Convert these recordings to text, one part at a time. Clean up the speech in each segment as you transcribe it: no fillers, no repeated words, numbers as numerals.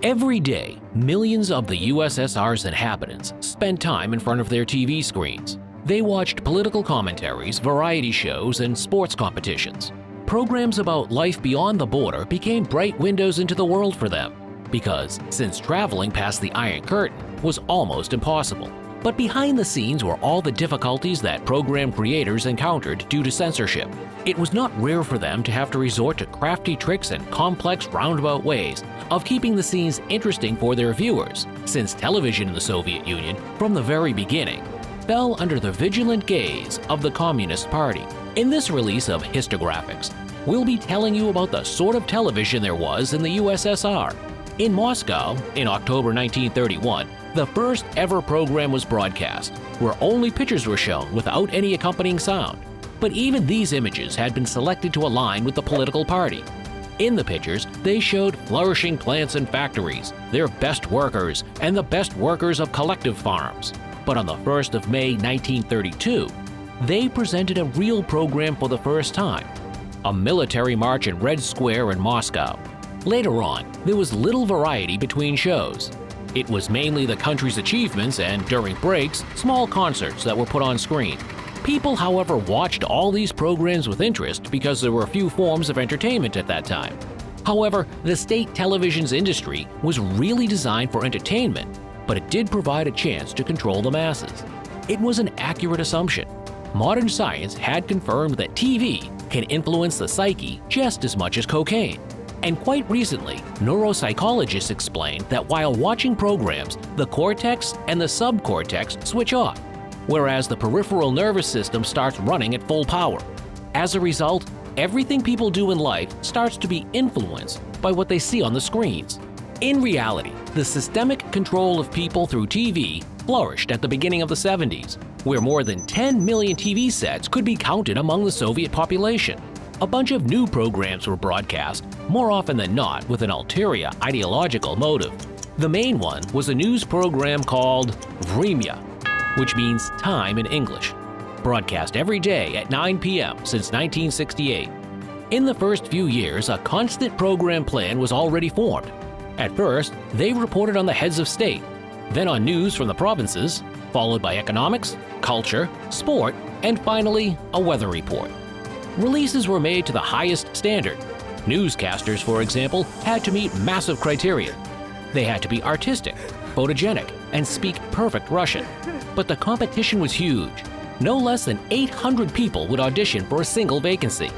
Every day, millions of the USSR's inhabitants spent time in front of their TV screens. They watched political commentaries, variety shows, and sports competitions. Programs about life beyond the border became bright windows into the world for them, because since traveling past the Iron Curtain was almost impossible. But behind the scenes were all the difficulties that program creators encountered due to censorship. It was not rare for them to have to resort to crafty tricks and complex roundabout ways of keeping the scenes interesting for their viewers, since television in the Soviet Union, from the very beginning, fell under the vigilant gaze of the Communist Party. In this release of Histographics, we'll be telling you about the sort of television there was in the USSR. In Moscow, in October 1931, the first ever program was broadcast, where only pictures were shown without any accompanying sound. But even these images had been selected to align with the political party. In the pictures, they showed flourishing plants and factories, their best workers, and the best workers of collective farms. But on the 1st of May 1932, they presented a real program for the first time, a military march in Red Square in Moscow. Later on, there was little variety between shows. It was mainly the country's achievements and, during breaks, small concerts that were put on screen. People, however, watched all these programs with interest because there were few forms of entertainment at that time. However, the state television's industry was really designed for entertainment, but it did provide a chance to control the masses. It was an accurate assumption. Modern science had confirmed that TV can influence the psyche just as much as cocaine. And quite recently, neuropsychologists explained that while watching programs, the cortex and the subcortex switch off, whereas the peripheral nervous system starts running at full power. As a result, everything people do in life starts to be influenced by what they see on the screens. In reality, the systemic control of people through TV flourished at the beginning of the 70s, where more than 10 million TV sets could be counted among the Soviet population. A bunch of new programs were broadcast, more often than not with an ulterior ideological motive. The main one was a news program called Vremya, which means time in English, broadcast every day at 9 p.m. since 1968. In the first few years, a constant program plan was already formed. At first, they reported on the heads of state, then on news from the provinces, followed by economics, culture, sport, and finally, a weather report. Releases were made to the highest standard. Newscasters, for example, had to meet massive criteria. They had to be artistic, photogenic, and speak perfect Russian. But the competition was huge. No less than 800 people would audition for a single vacancy.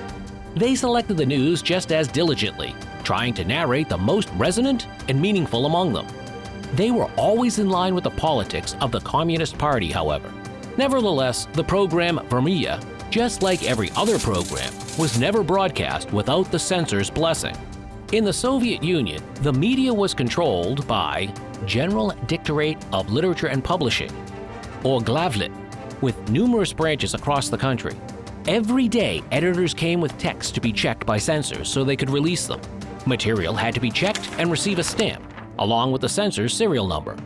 They selected the news just as diligently, trying to narrate the most resonant and meaningful among them. They were always in line with the politics of the Communist Party, however. Nevertheless, the program Vremya, just like every other program, was never broadcast without the censor's blessing. In the Soviet Union, the media was controlled by General Directorate of Literature and Publishing, or Glavlit, with numerous branches across the country. Every day, editors came with texts to be checked by censors so they could release them. Material had to be checked and receive a stamp, along with the censor's serial number.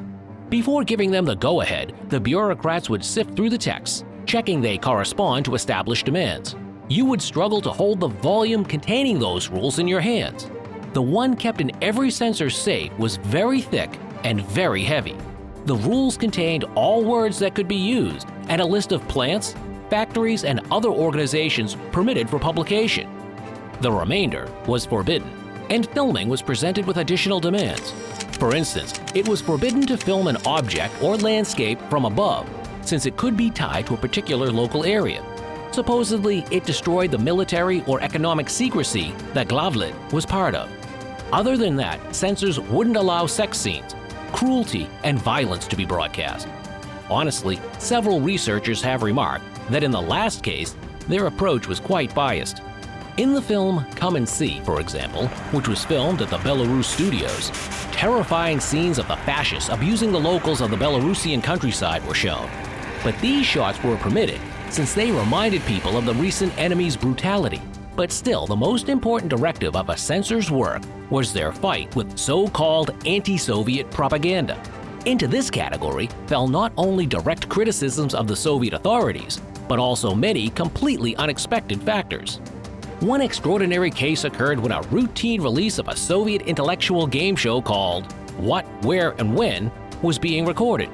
Before giving them the go-ahead, the bureaucrats would sift through the texts, checking they correspond to established demands. You would struggle to hold the volume containing those rules in your hands. The one kept in every censor's safe was very thick and very heavy. The rules contained all words that could be used and a list of plants, factories, and other organizations permitted for publication. The remainder was forbidden, and filming was presented with additional demands. For instance, it was forbidden to film an object or landscape from above, since it could be tied to a particular local area. Supposedly, it destroyed the military or economic secrecy that Glavlit was part of. Other than that, censors wouldn't allow sex scenes, cruelty, and violence to be broadcast. Honestly, several researchers have remarked that in the last case, their approach was quite biased. In the film Come and See, for example, which was filmed at the Belarus studios, terrifying scenes of the fascists abusing the locals of the Belarusian countryside were shown. But these shots were permitted since they reminded people of the recent enemy's brutality. But still, the most important directive of a censor's work was their fight with so-called anti-Soviet propaganda. Into this category fell not only direct criticisms of the Soviet authorities, but also many completely unexpected factors. One extraordinary case occurred when a routine release of a Soviet intellectual game show called what, where, and when was being recorded.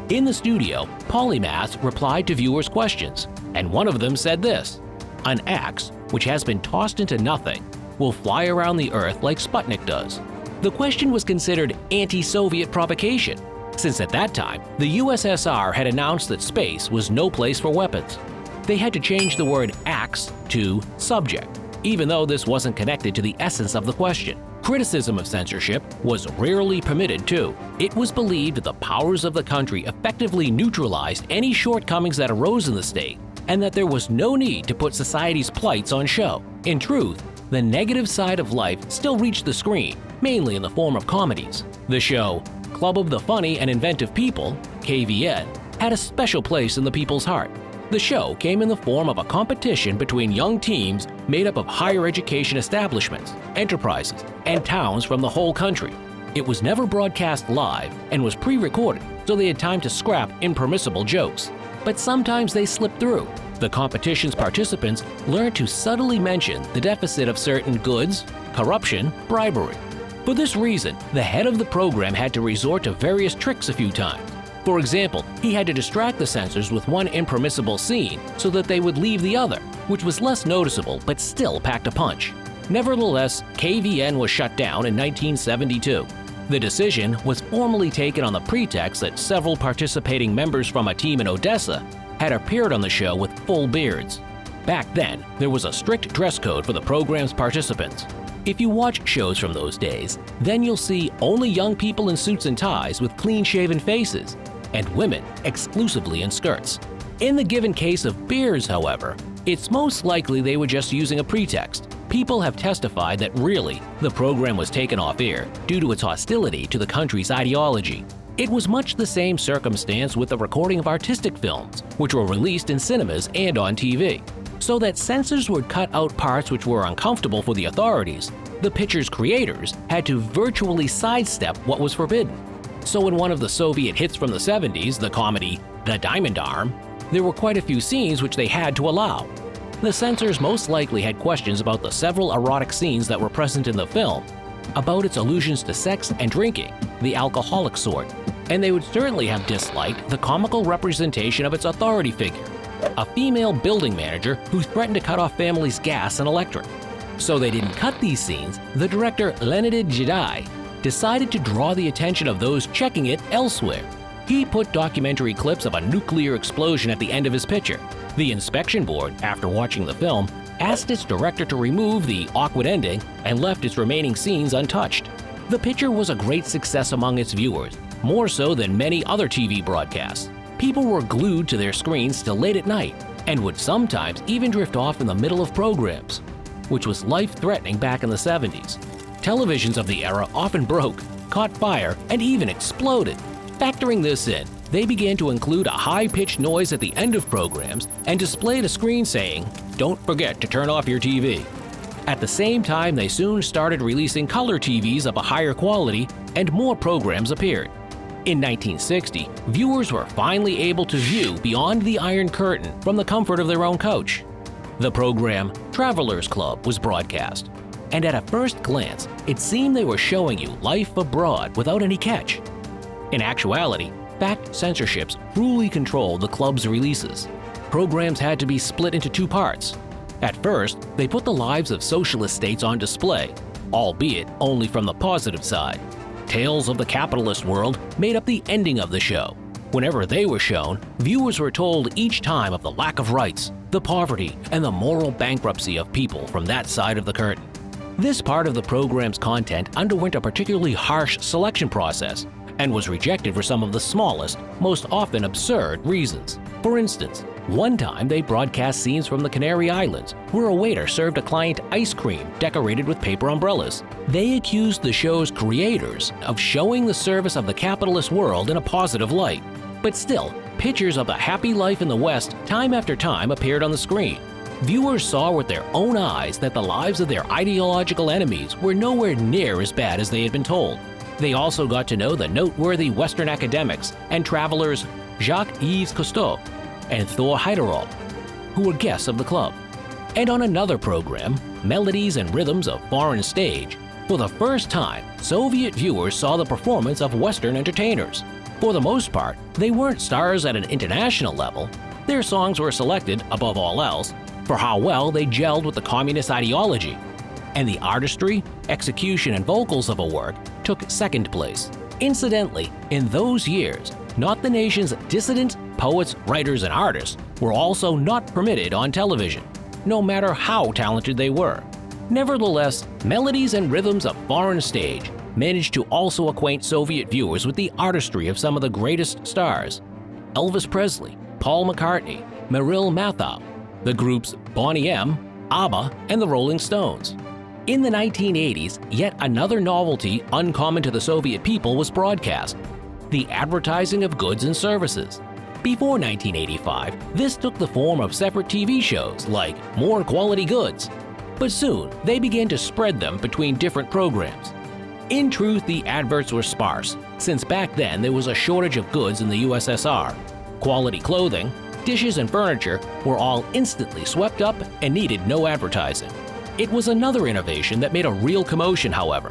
In the studio, polymaths replied to viewers' questions, and one of them said this: "An axe, which has been tossed into nothing, will fly around the Earth like Sputnik does." The question was considered anti-Soviet provocation, since at that time, the USSR had announced that space was no place for weapons. They had to change the word axe to subject, even though this wasn't connected to the essence of the question. Criticism of censorship was rarely permitted too. It was believed that the powers of the country effectively neutralized any shortcomings that arose in the state, and that there was no need to put society's plights on show. In truth, the negative side of life still reached the screen, mainly in the form of comedies. The show Club of the Funny and Inventive People, KVN, had a special place in the people's heart. The show came in the form of a competition between young teams made up of higher education establishments, enterprises, and towns from the whole country. It was never broadcast live and was pre-recorded, so they had time to scrap impermissible jokes. But sometimes they slipped through. The competition's participants learned to subtly mention the deficit of certain goods, corruption, bribery. For this reason, the head of the program had to resort to various tricks a few times. For example, he had to distract the censors with one impermissible scene so that they would leave the other, which was less noticeable but still packed a punch. Nevertheless, KVN was shut down in 1972. The decision was formally taken on the pretext that several participating members from a team in Odessa had appeared on the show with full beards. Back then, there was a strict dress code for the program's participants. If you watch shows from those days, then you'll see only young people in suits and ties with clean-shaven faces, and women exclusively in skirts. In the given case of beards, however, it's most likely they were just using a pretext. People have testified that really, the program was taken off air due to its hostility to the country's ideology. It was much the same circumstance with the recording of artistic films, which were released in cinemas and on TV. So that censors would cut out parts which were uncomfortable for the authorities, the picture's creators had to virtually sidestep what was forbidden. So in one of the Soviet hits from the 70s, the comedy The Diamond Arm, there were quite a few scenes which they had to allow. The censors most likely had questions about the several erotic scenes that were present in the film, about its allusions to sex and drinking, the alcoholic sort, and they would certainly have disliked the comical representation of its authority figure, a female building manager who threatened to cut off families' gas and electric. So they didn't cut these scenes. The director Leonid Jedi decided to draw the attention of those checking it elsewhere. He put documentary clips of a nuclear explosion at the end of his picture. The inspection board, after watching the film, asked its director to remove the awkward ending and left its remaining scenes untouched. The picture was a great success among its viewers, more so than many other TV broadcasts. People were glued to their screens till late at night and would sometimes even drift off in the middle of programs, which was life-threatening back in the 70s. Televisions of the era often broke, caught fire, and even exploded. Factoring this in, they began to include a high-pitched noise at the end of programs and displayed a screen saying, "Don't forget to turn off your TV." At the same time, they soon started releasing color TVs of a higher quality, and more programs appeared. In 1960, viewers were finally able to view beyond the Iron Curtain from the comfort of their own couch. The program Travelers Club was broadcast, and at a first glance, it seemed they were showing you life abroad without any catch. In actuality, fact censorships cruelly controlled the club's releases. Programs had to be split into two parts. At first, they put the lives of socialist states on display, albeit only from the positive side. Tales of the capitalist world made up the ending of the show. Whenever they were shown, viewers were told each time of the lack of rights, the poverty, and the moral bankruptcy of people from that side of the curtain. This part of the program's content underwent a particularly harsh selection process and was rejected for some of the smallest, most often absurd reasons. For instance, one time they broadcast scenes from the Canary Islands where a waiter served a client ice cream decorated with paper umbrellas. They accused the show's creators of showing the service of the capitalist world in a positive light. But still, pictures of the happy life in the West time after time appeared on the screen. Viewers saw with their own eyes that the lives of their ideological enemies were nowhere near as bad as they had been told. They also got to know the noteworthy Western academics and travelers Jacques-Yves Cousteau and Thor Heyerdahl, who were guests of the club. And on another program, Melodies and Rhythms of Foreign Stage, For the first time, Soviet viewers saw the performance of Western entertainers. For the most part, they weren't stars at an international level. Their songs were selected, above all else, for how well they gelled with the communist ideology. And the artistry, execution, and vocals of a work took second place. Incidentally, in those years, not the nation's dissident poets, writers, and artists were also not permitted on television, no matter how talented they were. Nevertheless, melodies and rhythms of foreign stage managed to also acquaint Soviet viewers with the artistry of some of the greatest stars: Elvis Presley, Paul McCartney, Muriel Matthau, the groups Boney M, ABBA, and the Rolling Stones. In the 1980s, yet another novelty uncommon to the Soviet people was broadcast: the advertising of goods and services. Before 1985, this took the form of separate TV shows like More Quality Goods, but soon they began to spread them between different programs. In truth, the adverts were sparse, since back then there was a shortage of goods in the USSR. Quality clothing, dishes, and furniture were all instantly swept up and needed no advertising. It was another innovation that made a real commotion, however: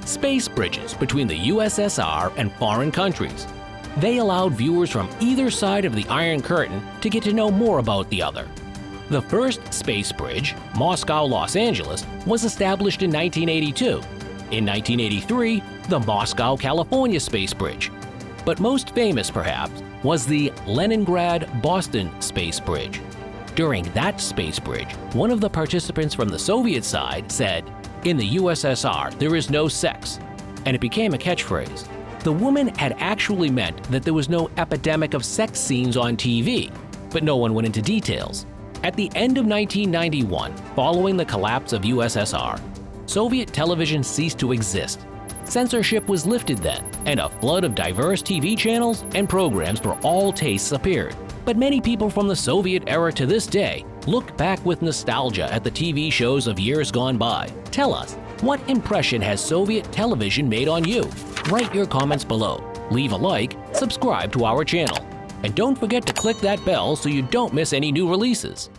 space bridges between the USSR and foreign countries. They allowed viewers from either side of the Iron Curtain to get to know more about the other. The first space bridge, Moscow-Los Angeles, was established in 1982. In 1983, the Moscow-California Space Bridge. But most famous, perhaps, was the Leningrad-Boston Space Bridge. During that space bridge, one of the participants from the Soviet side said, "In the USSR, there is no sex," and it became a catchphrase. The woman had actually meant that there was no epidemic of sex scenes on TV, but no one went into details. At the end of 1991, following the collapse of USSR, Soviet television ceased to exist. Censorship was lifted then, and a flood of diverse TV channels and programs for all tastes appeared. But many people from the Soviet era to this day look back with nostalgia at the TV shows of years gone by. Tell us, what impression has Soviet television made on you? Write your comments below, leave a like, subscribe to our channel, and don't forget to click that bell so you don't miss any new releases.